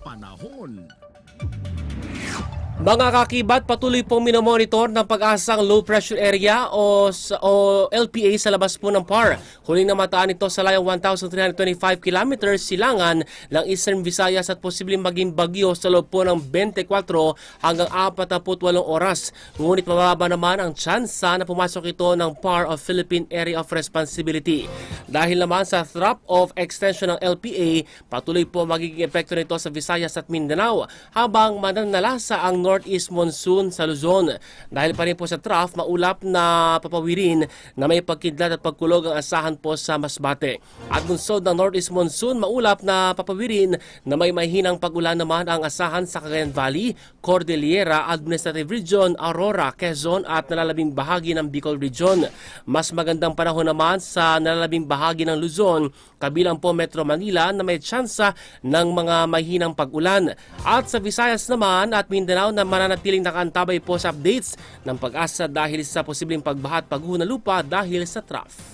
panahon. Mga kakibat, patuloy pong minomonitor ng pag-asang low pressure area o LPA sa labas po ng PAR. Huling namataan ito sa layong 1,325 kilometers silangan ng Eastern Visayas at posibleng maging bagyo sa loob po ng 24 hanggang 48 oras. Ngunit mababa naman ang tsansa na pumasok ito ng PAR o Philippine Area of Responsibility. Dahil naman sa threat of extension ng LPA, patuloy po magiging epekto nito sa Visayas at Mindanao habang mananalasa ang northeast monsoon sa Luzon. Dahil pa rin po sa trough, maulap na papawirin na may pagkidlat at pagkulog ang asahan po sa Masbate. At bunsod ng northeast monsoon, maulap na papawirin na may mahinang pag-ulan naman ang asahan sa Cagayan Valley, Cordillera, Administrative Region, Aurora, Quezon at nalalabing bahagi ng Bicol Region. Mas magandang panahon naman sa nalalabing bahagi ng Luzon, kabilang po Metro Manila na may tsansa ng mga mahinang pag-ulan. At sa Visayas naman at Mindanao na mananatiling nakaantabay po sa updates ng pag-asa dahil sa posibleng pagbaha at pagguho ng lupa dahil sa trough.